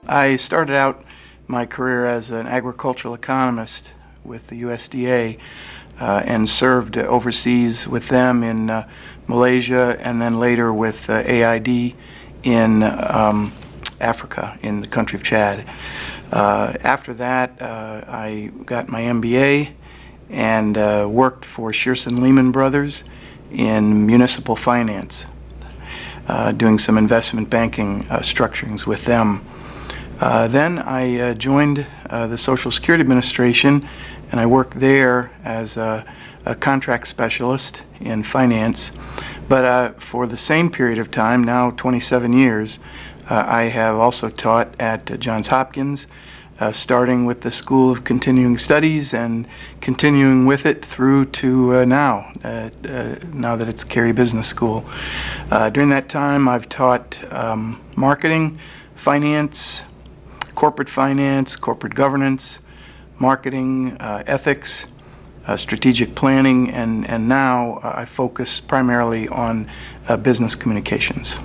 I started out my career as an agricultural economist with the USDA and served overseas with them in Malaysia and then later with AID in Africa, in the country of Chad. After that, I got my MBA and worked for Shearson Lehman Brothers in municipal finance, doing some investment banking structurings with them. Then I joined the Social Security Administration, and I worked there as a contract specialist in finance. But for the same period of time, now 27 years, I have also taught at Johns Hopkins, starting with the School of Continuing Studies and continuing with it through to now that it's Carey Business School. During that time, I've taught marketing, finance, corporate governance, marketing, ethics, strategic planning, and now I focus primarily on business communications.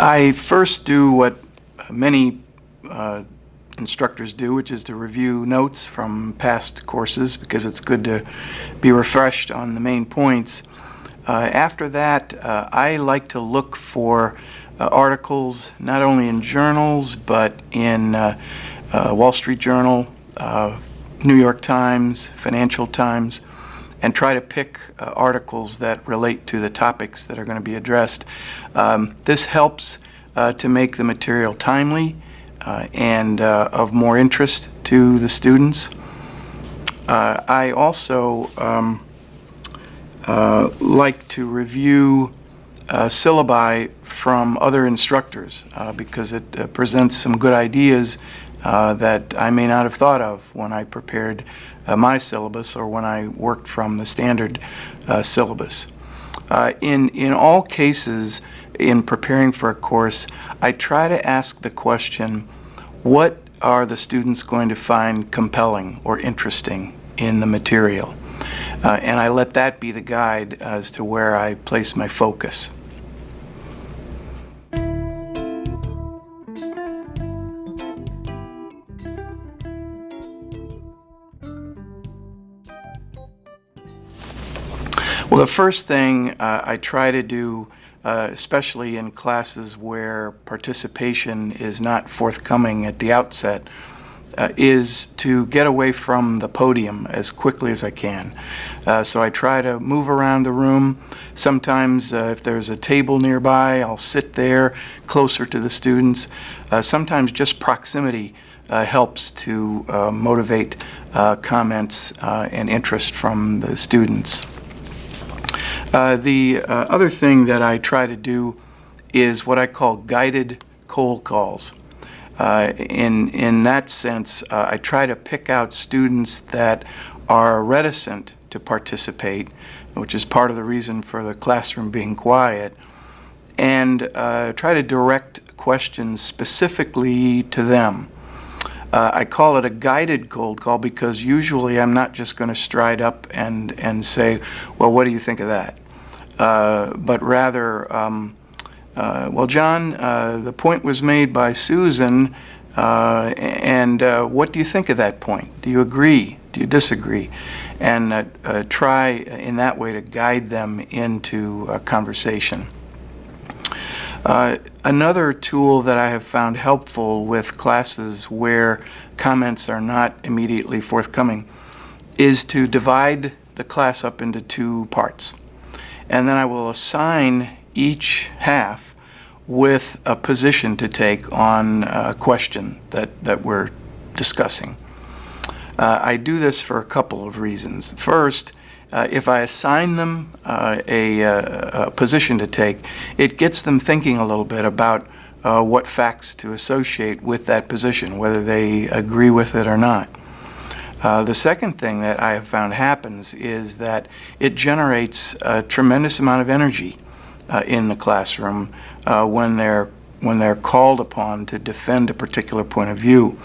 I first do what many instructors do, which is to review notes from past courses because it's good to be refreshed on the main points. After that, I like to look for articles not only in journals but in Wall Street Journal, New York Times, Financial Times, and try to pick articles that relate to the topics that are going to be addressed. This helps to make the material timely and of more interest to the students. I also like to review syllabi from other instructors because it presents some good ideas that I may not have thought of when I prepared my syllabus or when I worked from the standard syllabus. In all cases, in preparing for a course, I try to ask the question, what are the students going to find compelling or interesting in the material? And I let that be the guide as to where I place my focus. Well, the first thing I try to do, especially in classes where participation is not forthcoming at the outset, is to get away from the podium as quickly as I can. So I try to move around the room. Sometimes if there's a table nearby, I'll sit there closer to the students. Sometimes just proximity helps to motivate comments and interest from the students. The other thing that I try to do is what I call guided cold calls. In that sense, I try to pick out students that are reticent to participate, which is part of the reason for the classroom being quiet, and try to direct questions specifically to them. I call it a guided cold call because usually I'm not just going to stride up and say, well, what do you think of that? But rather, well, John, the point was made by Susan, and what do you think of that point? Do you agree? Do you disagree? And try in that way to guide them into a conversation. Another tool that I have found helpful with classes where comments are not immediately forthcoming is to divide the class up into two parts. And then I will assign each half with a position to take on a question that we're discussing. I do this for a couple of reasons. First, if I assign them a position to take, it gets them thinking a little bit about what facts to associate with that position, whether they agree with it or not. The second thing that I have found happens is that it generates a tremendous amount of energy in the classroom when they're called upon to defend a particular point of view.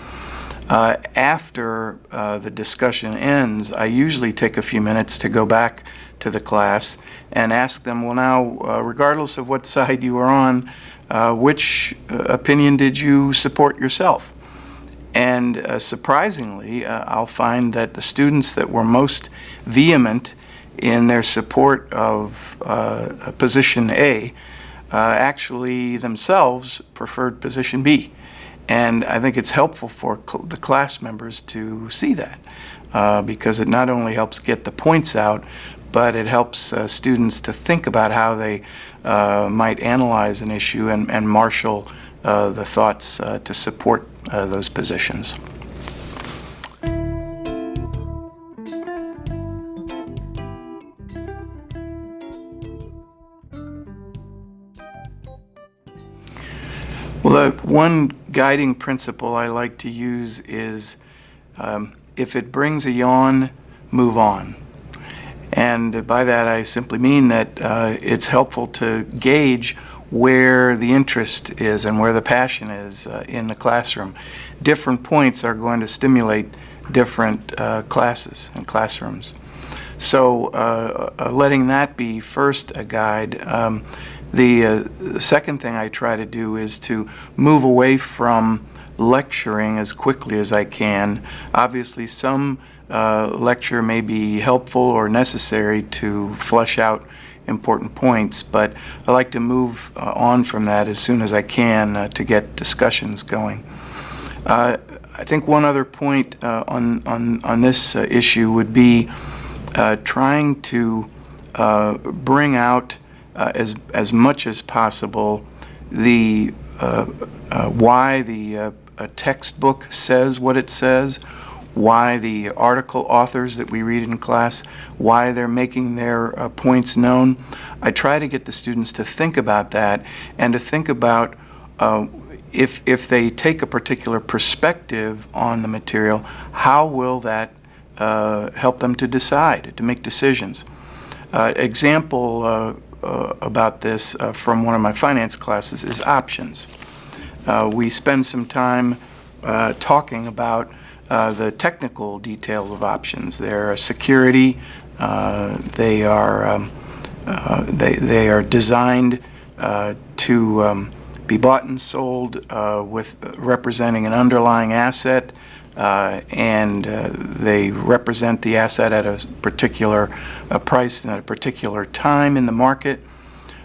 After the discussion ends, I usually take a few minutes to go back to the class and ask them, well, now, regardless of what side you were on, which opinion did you support yourself? And surprisingly, I'll find that the students that were most vehement in their support of position A actually themselves preferred position B. And I think it's helpful for the class members to see that because it not only helps get the points out, but it helps students to think about how they might analyze an issue and marshal the thoughts to support those positions. Well, one guiding principle I like to use is if it brings a yawn, move on. And by that I simply mean that it's helpful to gauge where the interest is and where the passion is in the classroom. Different points are going to stimulate different classes and classrooms. So letting that be first a guide. The second thing I try to do is to move away from lecturing as quickly as I can. Obviously, some lecture may be helpful or necessary to flesh out important points, but I like to move on from that as soon as I can to get discussions going. I think one other point on this issue would be trying to bring out as much as possible the why the textbook says what it says, why the article authors that we read in class, why they're making their points known. I try to get the students to think about that and to think about if they take a particular perspective on the material, how will that help them to decide, to make decisions. Example about this from one of my finance classes is options. We spend some time talking about the technical details of options. They're a security. They are designed to be bought and sold with representing an underlying asset, and they represent the asset at a particular price and at a particular time in the market.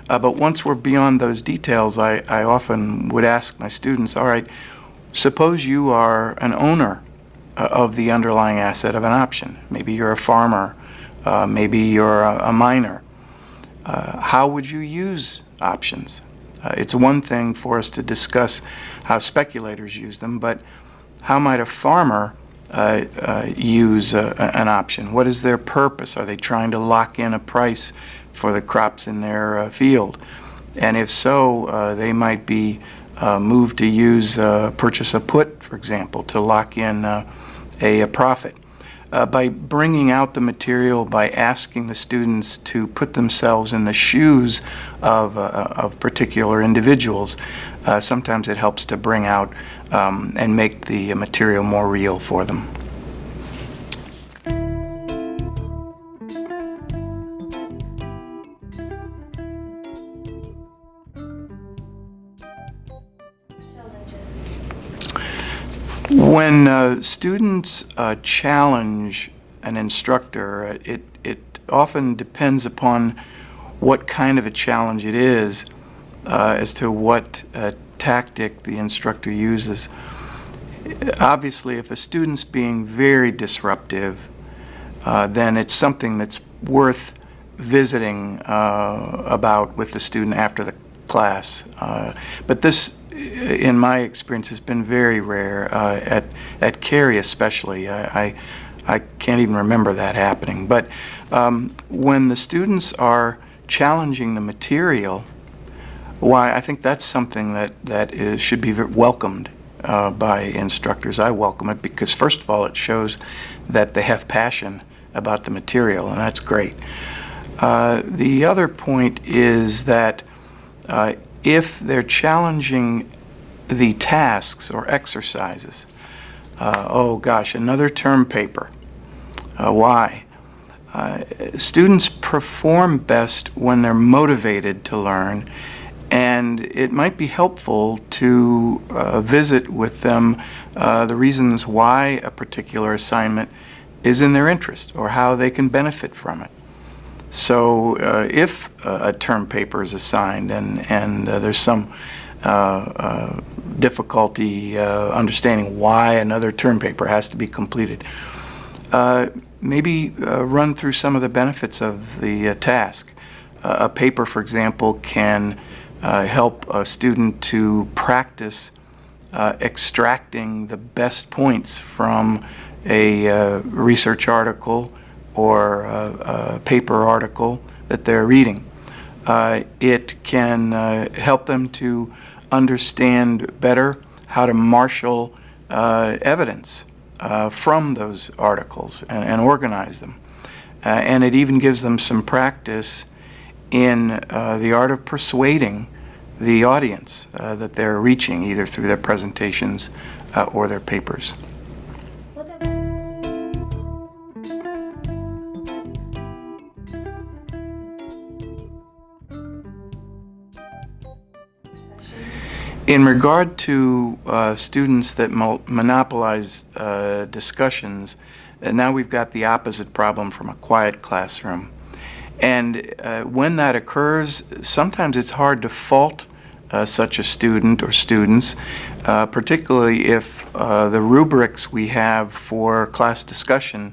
But once we're beyond those details, I often would ask my students, all right, suppose you are an owner of the underlying asset of an option. Maybe you're a farmer, maybe you're a miner. How would you use options? It's one thing for us to discuss how speculators use them, but how might a farmer use an option? What is their purpose? Are they trying to lock in a price for the crops in their field? And if so, they might be moved to use purchase a put, for example, to lock in a profit. By bringing out the material, by asking the students to put themselves in the shoes of particular individuals, sometimes it helps to bring out and make the material more real for them. When students challenge an instructor, it often depends upon what kind of a challenge it is as to what tactic the instructor uses. Obviously, if a student's being very disruptive, then it's something that's worth visiting about with the student after the class. But this, in my experience, has been very rare, at Cary especially. I can't even remember that happening. But when the students are challenging the material, why, I think that's something that should be welcomed by instructors. I welcome it because, first of all, it shows that they have passion about the material, and that's great. The other point is that if they're challenging the tasks or exercises, Oh gosh, another term paper. Why? Students perform best when they're motivated to learn, and it might be helpful to visit with them the reasons why a particular assignment is in their interest or how they can benefit from it. So if a term paper is assigned and there's some difficulty understanding why another term paper has to be completed, maybe run through some of the benefits of the task. A paper, for example, can help a student to practice extracting the best points from a research article or a paper article that they're reading. It can help them to understand better how to marshal evidence from those articles and organize them. And it even gives them some practice in the art of persuading the audience that they're reaching, either through their presentations or their papers. In regard to students that monopolize discussions, now we've got the opposite problem from a quiet classroom. And when that occurs, sometimes it's hard to fault such a student or students, particularly if the rubrics we have for class discussion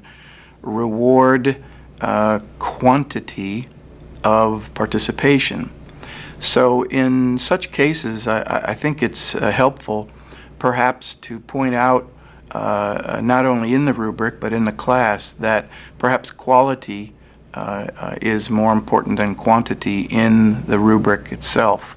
reward quantity of participation. So in such cases, I think it's helpful perhaps to point out not only in the rubric but in the class that perhaps quality is more important than quantity in the rubric itself.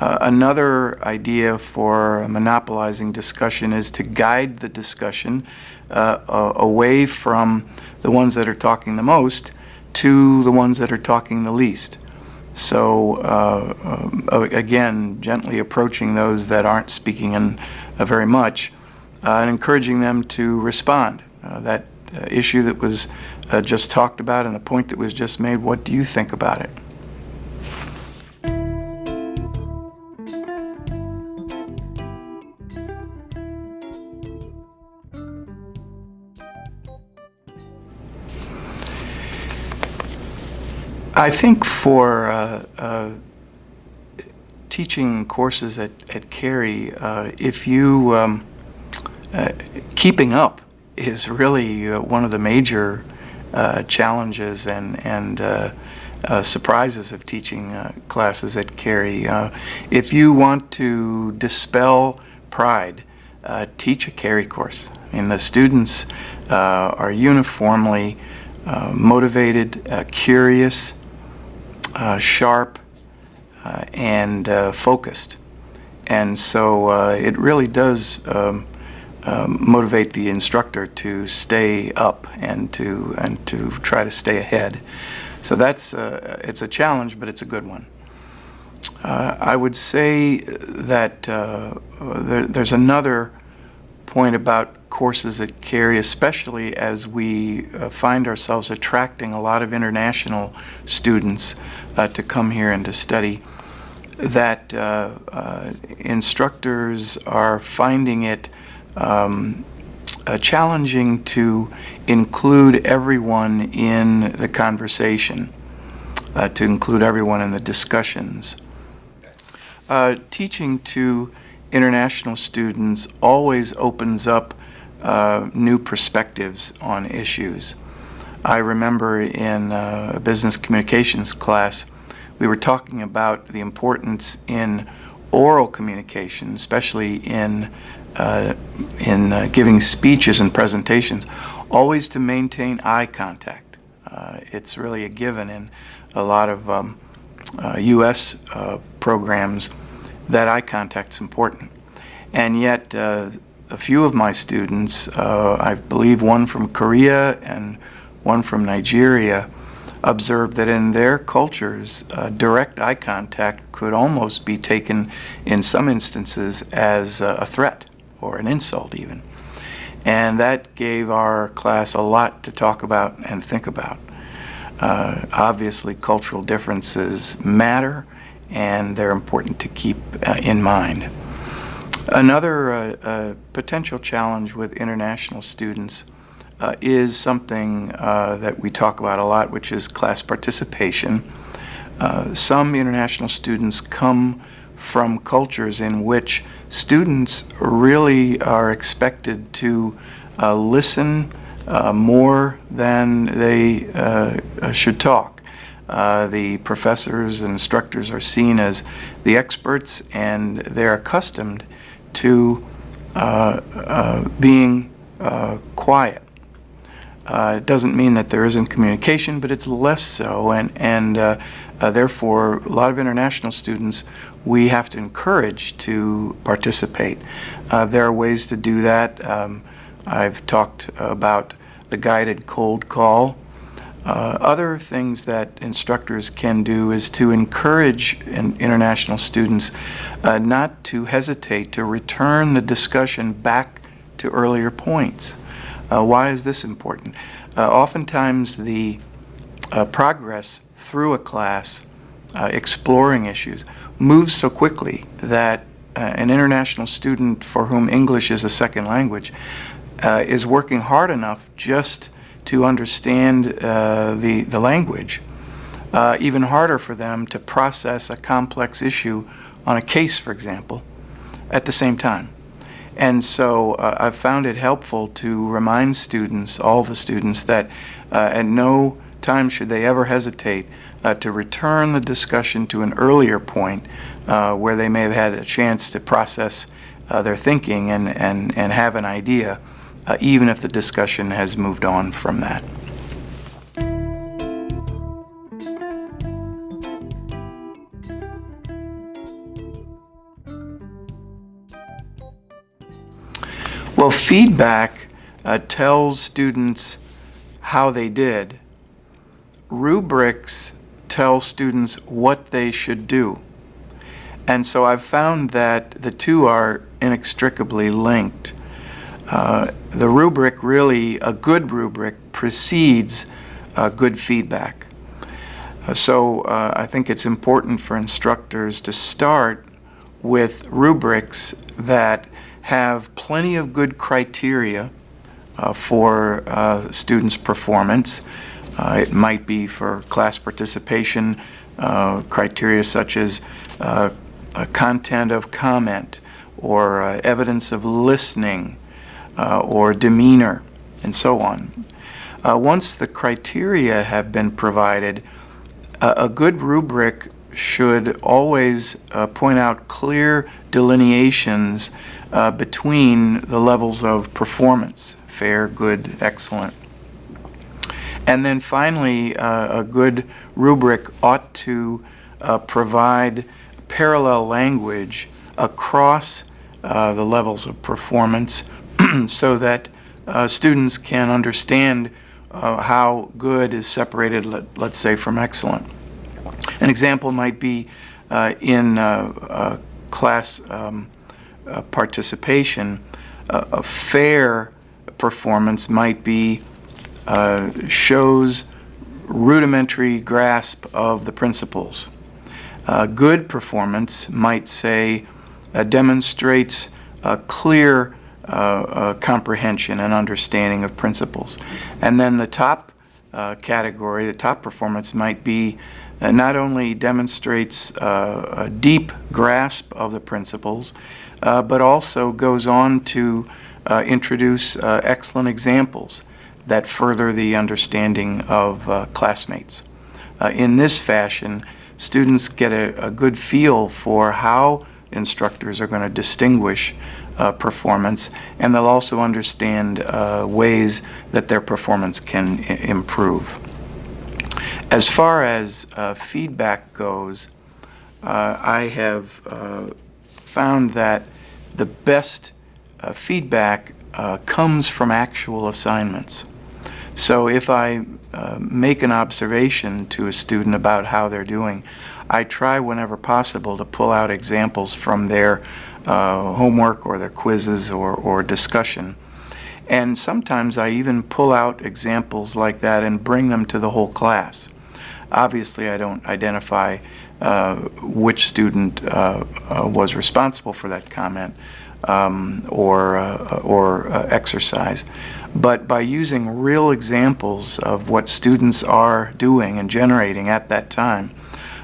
Another idea for monopolizing discussion is to guide the discussion away from the ones that are talking the most to the ones that are talking the least. So again, gently approaching those that aren't speaking in very much and encouraging them to respond. That issue that was just talked about and the point that was just made, what do you think about it? I think for teaching courses at Carey, if you keeping up is really one of the major challenges and surprises of teaching classes at Carey. If you want to dispel pride, teach a Carey course. I mean, the students are uniformly motivated, curious, sharp, and focused. And so it really does motivate the instructor to stay up and to try to stay ahead. So that's it's a challenge, but it's a good one. I would say that there's another point about courses at Carey, especially as we find ourselves attracting a lot of international students to come here and to study, that instructors are finding it challenging to include everyone in the conversation, to include everyone in the discussions. Teaching to international students always opens up new perspectives on issues. I remember in a business communications class, we were talking about the importance in oral communication, especially in giving speeches and presentations, always to maintain eye contact. It's really a given in a lot of U.S. programs that eye contact is important. And yet, a few of my students, I believe one from Korea and one from Nigeria, observed that in their cultures, direct eye contact could almost be taken in some instances as a threat or an insult even. and that gave our class a lot to talk about and think about. Obviously, cultural differences matter, and they're important to keep in mind. Another potential challenge with international students is something that we talk about a lot, which is class participation. Some international students come from cultures in which students really are expected to listen more than they should talk. The professors and instructors are seen as the experts, and they're accustomed to being quiet. It doesn't mean that there isn't communication, but it's less so, and therefore a lot of international students we have to encourage to participate. There are ways to do that. I've talked about the guided cold call. Other things that instructors can do is to encourage international students not to hesitate to return the discussion back to earlier points. Why is this important? Oftentimes the progress through a class exploring issues moves so quickly that an international student for whom English is a second language is working hard enough just to understand the language, even harder for them to process a complex issue on a case, for example, at the same time. And so I've found it helpful to remind students, all the students, that at no time should they ever hesitate to return the discussion to an earlier point where they may have had a chance to process their thinking and have an idea, even if the discussion has moved on from that. Well, feedback tells students how they did. Rubrics tell students what they should do. And so I've found that the two are inextricably linked. The rubric, really, a good rubric, precedes good feedback. So I think it's important for instructors to start with rubrics that have plenty of good criteria for students' performance. It might be for class participation, criteria such as content of comment, or evidence of listening, or demeanor, and so on. Once the criteria have been provided, a good rubric should always point out clear delineations between the levels of performance: fair, good, excellent. And then finally, a good rubric ought to provide parallel language across the levels of performance so that students can understand how good is separated, let's say, from excellent. An example might be in class participation. A fair performance might be shows rudimentary grasp of the principles. Good performance might say demonstrates a clear comprehension and understanding of principles. And then the top category, the top performance, might be not only demonstrates a deep grasp of the principles, but also goes on to introduce excellent examples that further the understanding of classmates. In this fashion, students get a good feel for how instructors are going to distinguish performance, and they'll also understand ways that their performance can improve. As far as feedback goes, I have found that the best feedback comes from actual assignments. So if I make an observation to a student about how they're doing, I try whenever possible to pull out examples from their homework or their quizzes or discussion. And sometimes I even pull out examples like that and bring them to the whole class. Obviously, I don't identify which student was responsible for that comment or exercise. But by using real examples of what students are doing and generating at that time,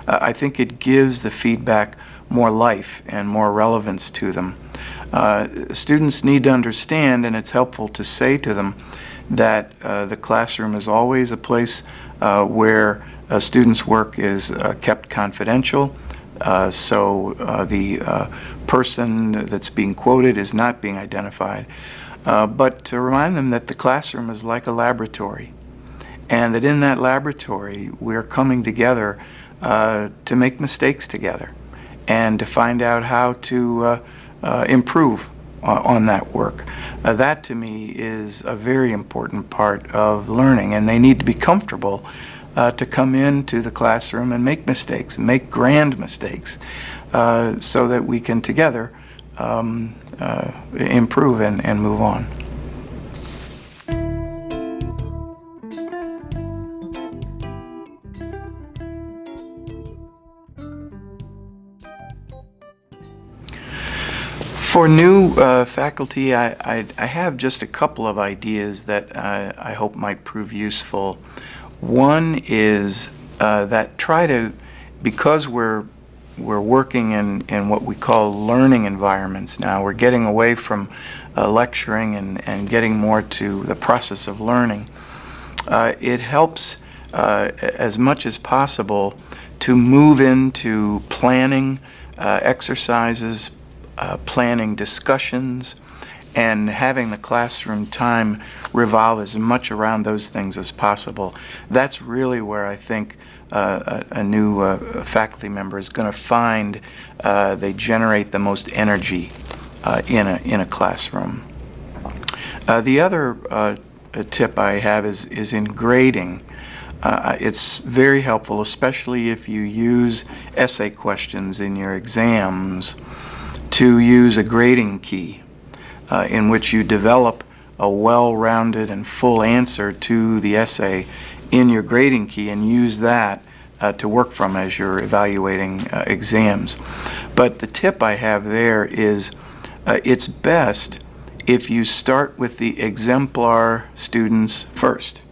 I think it gives the feedback more life and more relevance to them. Students need to understand, and it's helpful to say to them, that the classroom is always a place where a student's work is kept confidential, so the person that's being quoted is not being identified. But to remind them that the classroom is like a laboratory, and that in that laboratory we're coming together to make mistakes together and to find out how to improve on that work. That to me is a very important part of learning, and they need to be comfortable to come into the classroom and make mistakes, make grand mistakes, so that we can together improve and move on. For new faculty, I have just a couple of ideas that I hope might prove useful. One is that because we're working in what we call learning environments now, we're getting away from lecturing and getting more to the process of learning. It helps as much as possible to move into planning exercises, planning discussions, and having the classroom time revolve as much around those things as possible. That's really where I think a new faculty member is going to find they generate the most energy in a classroom. The other tip I have is in grading. It's very helpful, especially if you use essay questions in your exams, to use a grading key in which you develop a well-rounded and full answer to the essay in your grading key and use that to work from as you're evaluating exams. But the tip I have there is it's best if you start with the exemplar students first.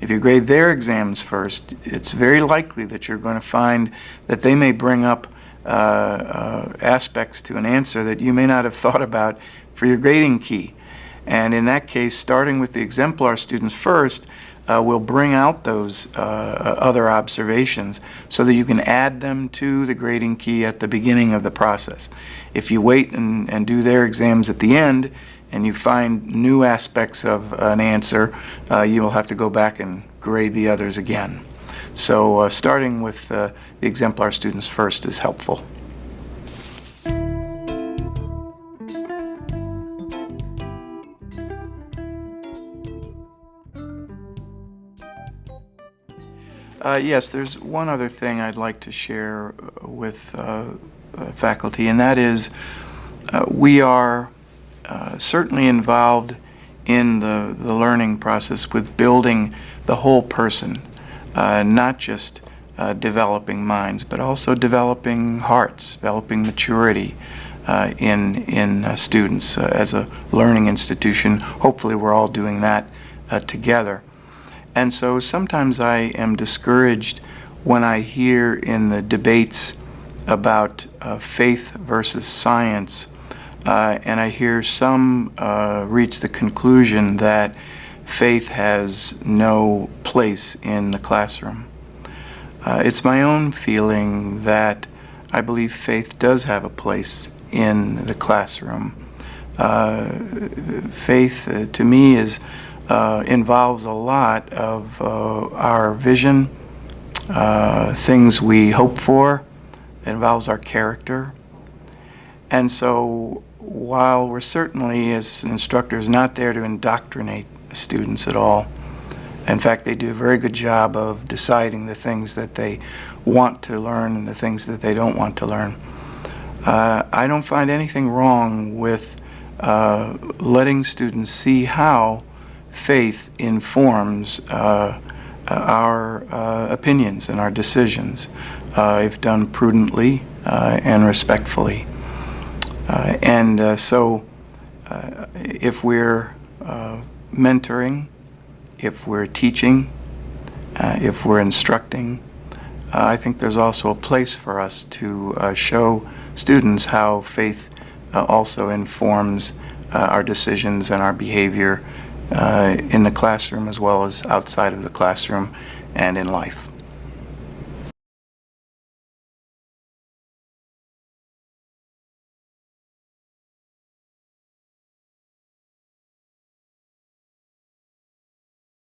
If you grade their exams first, it's very likely that you're going to find that they may bring up aspects to an answer that you may not have thought about for your grading key. And in that case, starting with the exemplar students first will bring out those other observations so that you can add them to the grading key at the beginning of the process. If you wait and do their exams at the end and you find new aspects of an answer, you will have to go back and grade the others again. So starting with the exemplar students first is helpful. Yes, there's one other thing I'd like to share with faculty, and that is we are certainly involved in the learning process with building the whole person, not just developing minds, but also developing hearts, developing maturity in students. As a learning institution, hopefully we're all doing that together. And so sometimes I am discouraged when I hear in the debates about faith versus science, and I hear some reach the conclusion that faith has no place in the classroom. It's my own feeling that I believe faith does have a place in the classroom. Faith, to me, involves a lot of our vision, things we hope for. It involves our character. And so while we're certainly, as instructors, not there to indoctrinate students at all, in fact, they do a very good job of deciding the things that they want to learn and the things that they don't want to learn. I don't find anything wrong with letting students see how faith informs our opinions and our decisions, if done prudently and respectfully. So if we're mentoring, if we're teaching, if we're instructing, I think there's also a place for us to show students how faith also informs our decisions and our behavior in the classroom as well as outside of the classroom and in life.